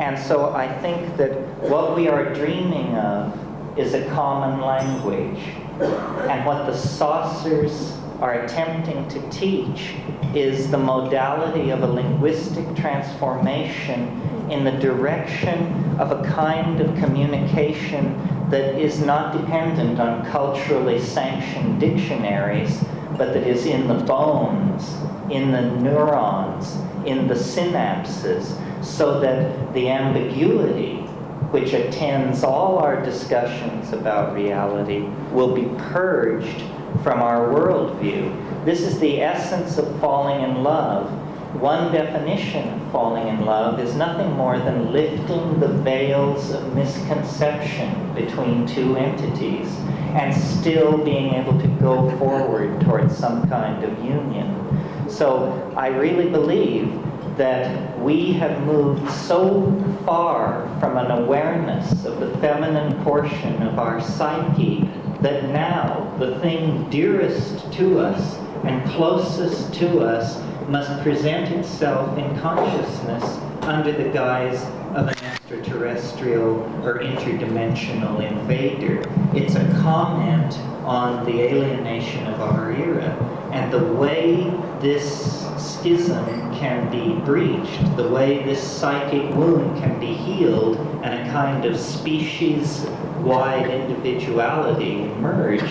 And so I think that what we are dreaming of is a common language. And what the saucers are attempting to teach is the modality of a linguistic transformation in the direction of a kind of communication that is not dependent on culturally sanctioned dictionaries, but that is in the bones, in the neurons, in the synapses, so that the ambiguity which attends all our discussions about reality will be purged from our worldview. This is the essence of falling in love. One definition of falling in love is nothing more than lifting the veils of misconception between two entities and still being able to go forward towards some kind of union. So I really believe that we have moved so far from an awareness of the feminine portion of our psyche that now the thing dearest to us and closest to us must present itself in consciousness under the guise of an extraterrestrial or interdimensional invader. It's a comment on the alienation of our era, and the way this schism can be breached, the way this psychic wound can be healed, and a kind of species-wide individuality emerge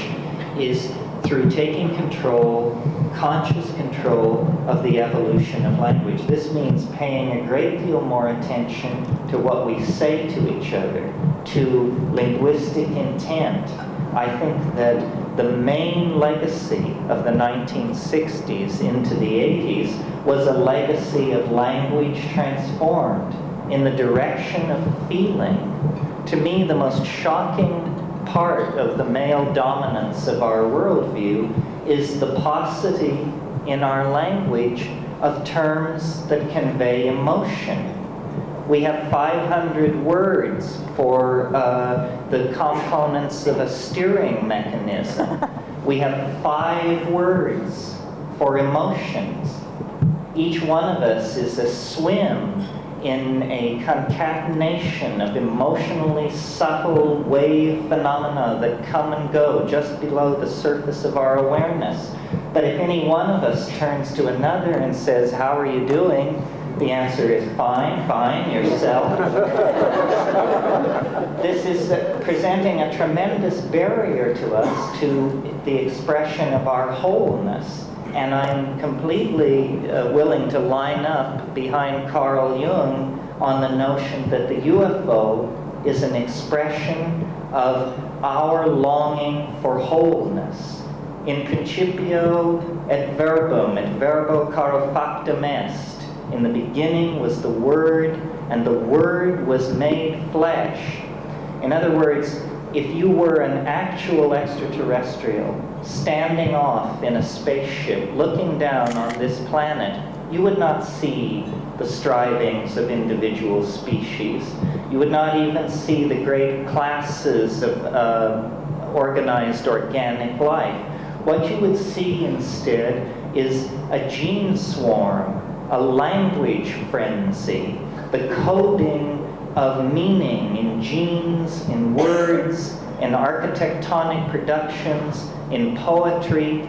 is through taking control, conscious control of the evolution of language. This means paying a great deal more attention to what we say to each other, to linguistic intent. I think that the main legacy of the 1960s into the 80s was a legacy of language transformed in the direction of feeling. To me, the most shocking part of the male dominance of our worldview is the paucity in our language of terms that convey emotion. We have 500 words for the components of a steering mechanism. We have 5 words for emotions. Each one of us is a swim in a concatenation of emotionally subtle wave phenomena that come and go just below the surface of our awareness. But if any one of us turns to another and says, "How are you doing?" the answer is, "Fine, fine, yourself." This is presenting a tremendous barrier to us to the expression of our wholeness. And I'm completely willing to line up behind Carl Jung on the notion that the UFO is an expression of our longing for wholeness. In principio et verbum, et verbo caro factum est. In the beginning was the Word, and the Word was made flesh. In other words, if you were an actual extraterrestrial standing off in a spaceship looking down on this planet, you would not see the strivings of individual species. You would not even see the great classes of organized organic life. What you would see instead is a gene swarm, a language frenzy, the coding of meaning in genes, in words, in architectonic productions, in poetry.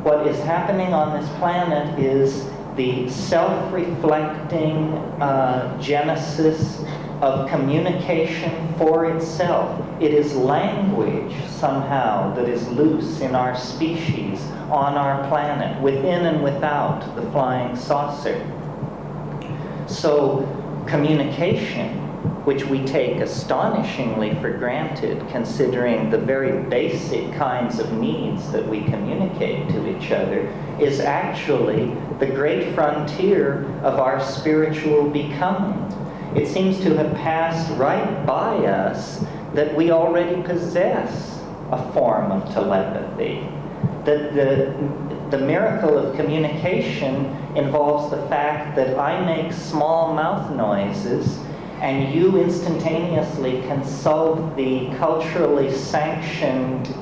What is happening on this planet is the self-reflecting genesis of communication for itself. It is language, somehow, that is loose in our species, on our planet, within and without the flying saucer. So, communication, which we take astonishingly for granted, considering the very basic kinds of needs that we communicate to each other, is actually the great frontier of our spiritual becoming. It seems to have passed right by us that we already possess a form of telepathy. That the miracle of communication involves the fact that I make small mouth noises and you instantaneously consult the culturally sanctioned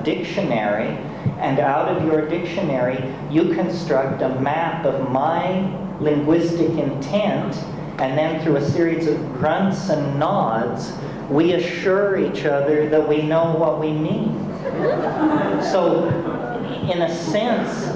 dictionary, and out of your dictionary you construct a map of my linguistic intent, and then through a series of grunts and nods, we assure each other that we know what we mean. So, in a sense,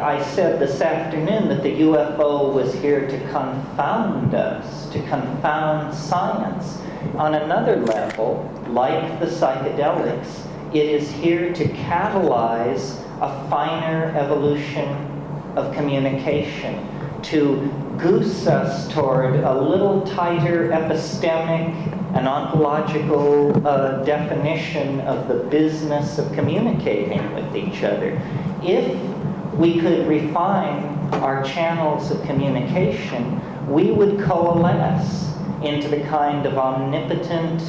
I said this afternoon that the UFO was here to confound us, to confound science. On another level, like the psychedelics, it is here to catalyze a finer evolution of communication, to goose us toward a little tighter epistemic and ontological definition of the business of communicating with each other. If we could refine our channels of communication, we would coalesce into the kind of omnipotent,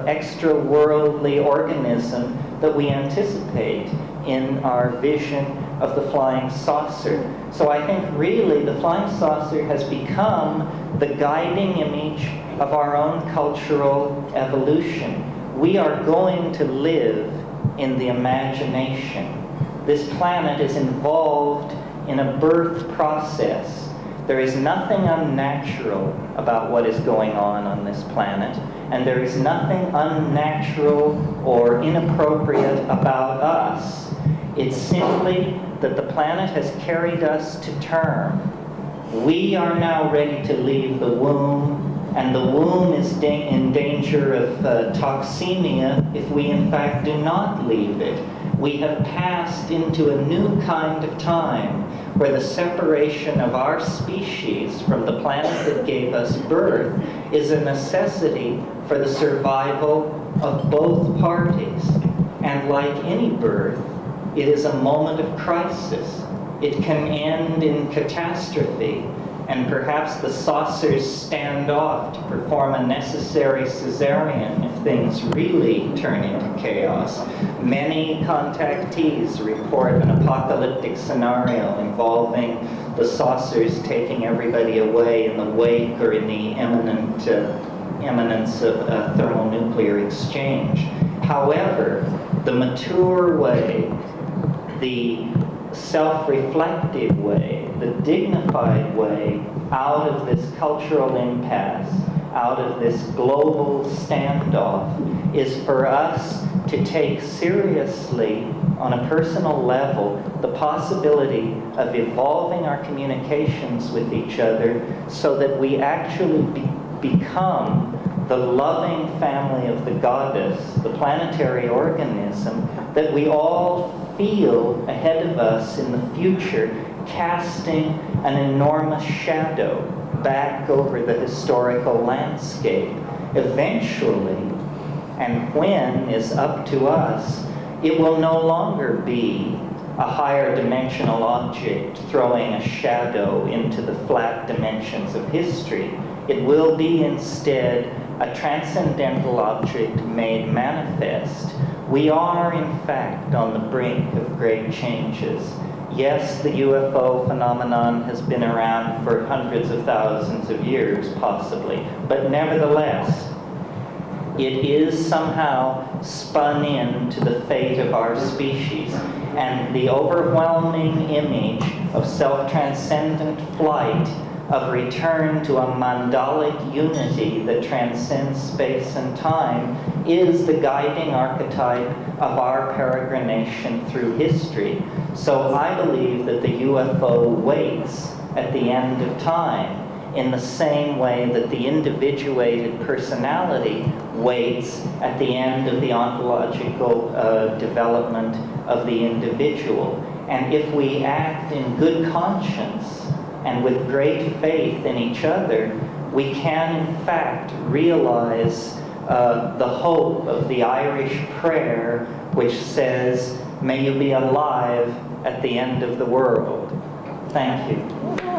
extra-worldly organism that we anticipate in our vision of the flying saucer. So I think really the flying saucer has become the guiding image of our own cultural evolution. We are going to live in the imagination. This planet is involved in a birth process. There is nothing unnatural about what is going on this planet, and there is nothing unnatural or inappropriate about us. It's simply that the planet has carried us to term. We are now ready to leave the womb, and the womb is in danger of toxemia if we in fact do not leave it. We have passed into a new kind of time where the separation of our species from the planet that gave us birth is a necessity for the survival of both parties. And like any birth, it is a moment of crisis. It can end in catastrophe, and perhaps the saucers stand off to perform a necessary cesarean if things really turn into chaos. Many contactees report an apocalyptic scenario involving the saucers taking everybody away in the wake or in the imminence of thermonuclear exchange. However, the mature way, the self-reflective way, the dignified way out of this cultural impasse, out of this global standoff, is for us to take seriously, on a personal level, the possibility of evolving our communications with each other so that we actually become the loving family of the goddess, the planetary organism that we all feel ahead of us in the future, casting an enormous shadow back over the historical landscape. Eventually, and when is up to us, it will no longer be a higher dimensional object throwing a shadow into the flat dimensions of history. It will be instead a transcendental object made manifest. We are, in fact, on the brink of great changes. Yes, the UFO phenomenon has been around for hundreds of thousands of years, possibly, but nevertheless, it is somehow spun into the fate of our species, and the overwhelming image of self-transcendent flight, of return to a mandalic unity that transcends space and time, is the guiding archetype of our peregrination through history. So I believe that the UFO waits at the end of time in the same way that the individuated personality waits at the end of the ontological development of the individual. And if we act in good conscience and with great faith in each other, we can in fact realize the hope of the Irish prayer, which says, "May you be alive at the end of the world." Thank you.